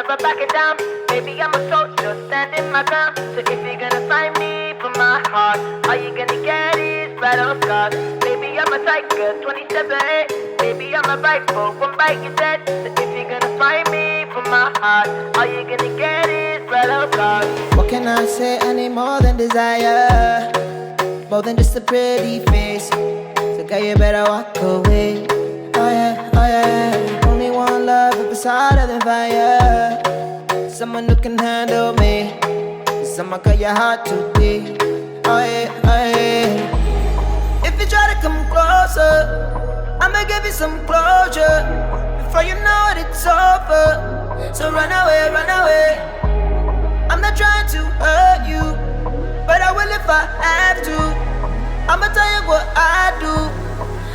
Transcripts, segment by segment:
never backing down. Baby, I'm a soldier, standing my ground. So if you're gonna find me for my heart, all you gonna get is battle scars. Baby, I'm a tiger, 27. Baby, I'm a rifle, one bite you dead. So if you're gonna find me for my heart, all you gonna get is battle scars. What can I say? I need more than desire, more than just a pretty face. So girl, you better walk away. Oh yeah, oh yeah. Only one love if it's hotter than fire. Someone who can handle me. Someone cut your heart too deep. Oh yeah, oh yeah. If you try to come closer, I'ma give you some closure. Before you know it, it's over. So run away, run away. I'm not trying to hurt you, but I will if I have to. I'ma tell you what I do.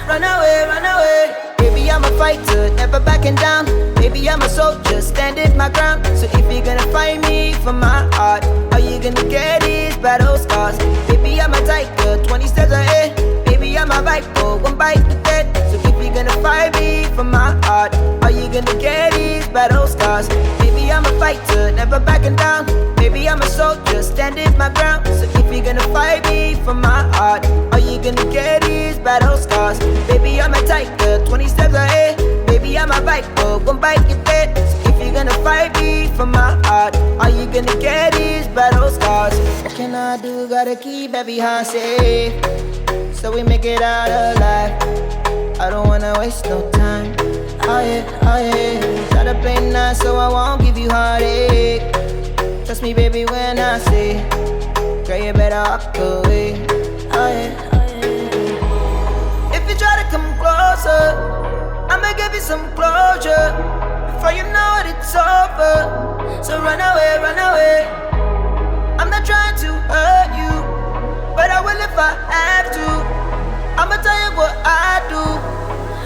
Run away, run away. Baby, I'm a fighter, never backing down. Baby, I'm a soldier, standing my ground. So if you're gonna find me for my heart, all you gonna get is battle scars. Baby, I'm a tiger, 20 steps ahead. Baby, I'm a rifle, one bite to dead. So if you're gonna find me for my heart, all you gonna get is battle scars. Baby, I'm a fighter, never backing down. Baby, I'm a soldier, standing my ground. So if you're gonna fight me for my heart, all you gonna get is battle scars. Baby, I'm a tiger, 20 steps ahead. Baby, I'm a rifle, one bite you dead. So if you're gonna fight me for my heart, all you gonna get is battle scars. What can I do? Gotta keep every heart safe, so we make it out alive. I don't wanna waste no time. Oh yeah, oh yeah. Try to play nice so I won't give you heartache. Trust me, baby, when I say, girl, you better walk away. Oh yeah, oh yeah. If you try to come closer, I'ma give you some closure. Before you know it, it's over. So run away, run away. I'm not trying to hurt you, but I will if I have to. I'ma tell you what I do.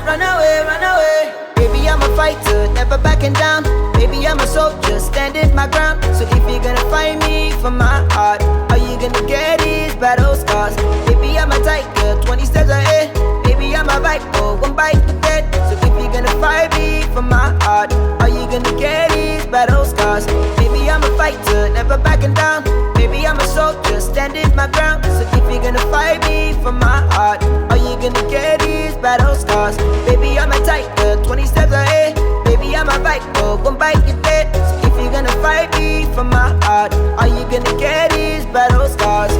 Run away, run away. Baby, I'm a fighter, never backing down. Baby, I'm a soldier, standing my ground. So if you're gonna find me for my heart, all you gonna get is battle scars. Baby, I'm a tiger, 20 steps ahead. Baby, I'm a rifle, one bite to dead. So if you're gonna find me for my heart, all you gonna get is battle scars. Baby, I'm a fighter, never backing down. Baby, I'm a soldier, standing my ground. So if you're gonna fight me for my heart, all you gonna get is battle scars. Baby, I'm a tiger, 20 steps ahead. Baby, I'm a rifle, one bite you dead. So if you're gonna fight me for my heart, all you gonna get is battle scars.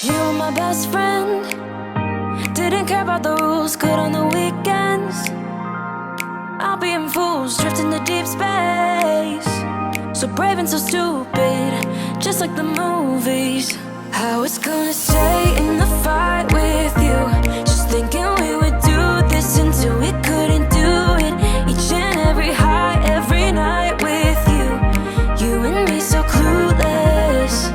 You were my best friend, didn't care about the rules, good on the weekends. I'll be in fools, drifting to deep space. So brave and so stupid, just like the movies. I was gonna stay in the fight with you, just thinking we would do this until we couldn't do it. Each and every high, every night with you, you and me so clueless.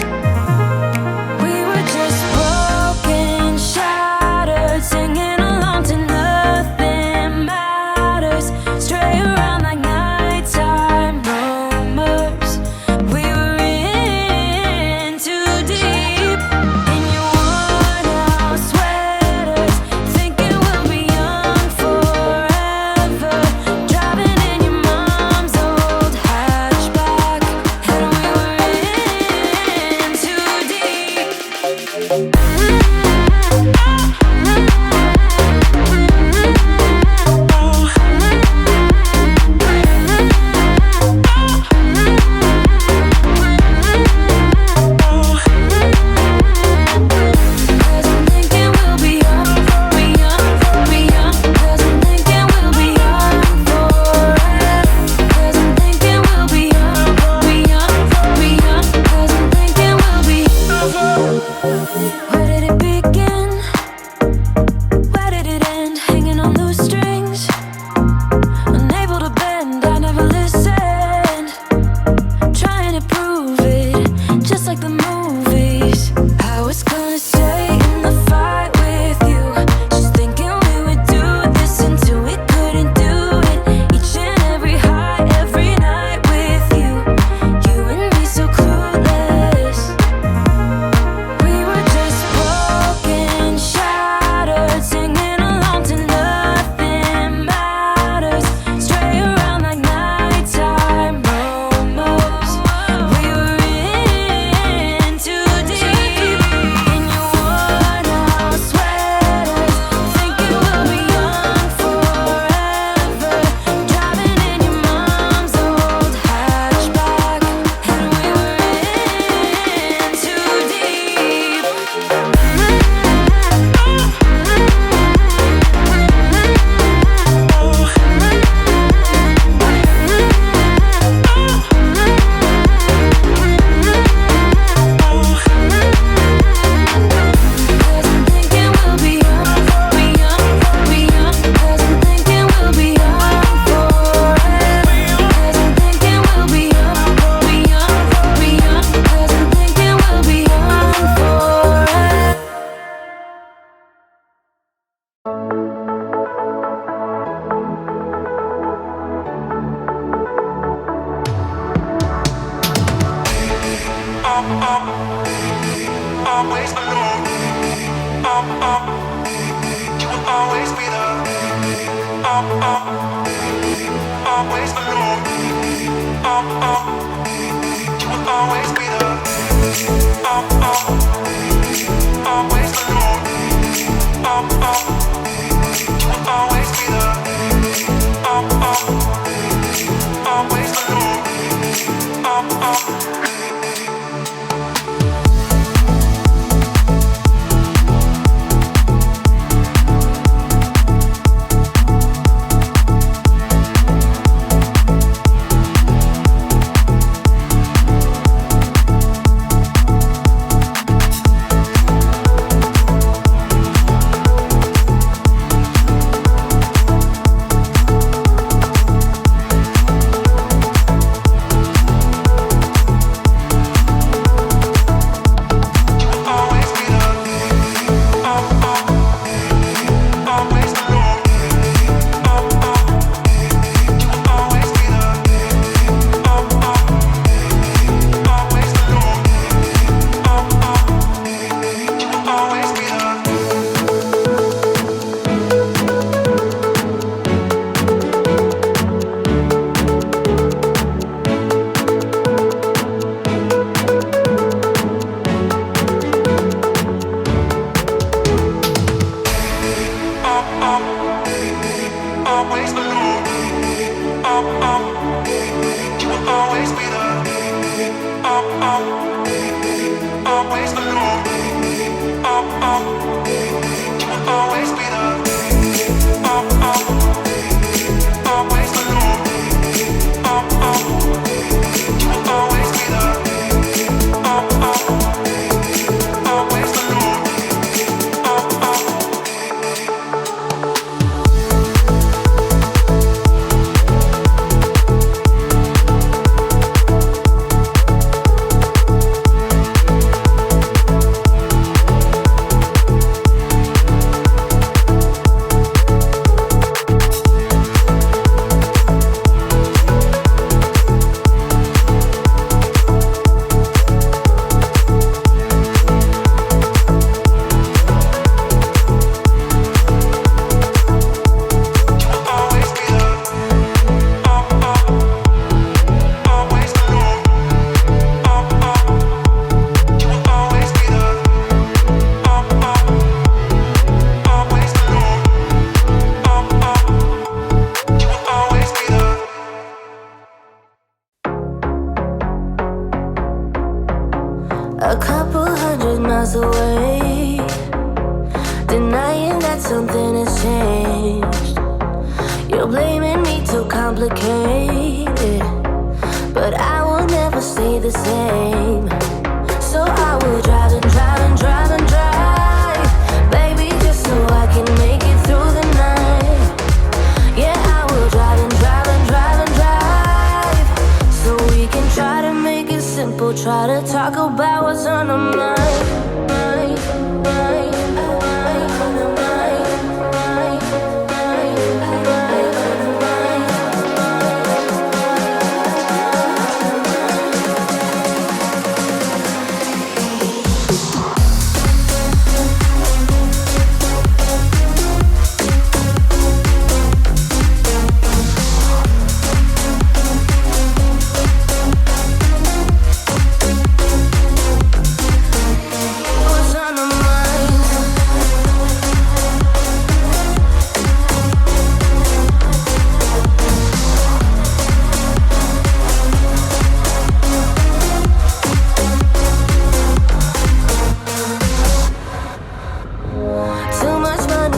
We were just broken, shattered, singing along to nothing matters. Stray around like nighttime rumors. We were in too deep, and you wanted always alone. You will always be there. Always alone. You will always be there. Always alone. You will always be there. Always alone. Always alone. You will always be there. Always alone. You will always be there. Always alone. You will always be there. Always alone. A couple 100 miles away, denying that something has changed. You're blaming me, too complicated, but I will never stay the same. So I will drive and drive and drive and drive, baby, just so I can make it through the night. Yeah, I will drive and drive and drive and drive, so we can try to make it simple. Try to talk about what's on our mind.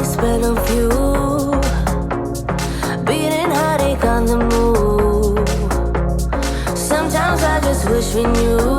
Spend on fuel, beating heartache on the move. Sometimes I just wish we knew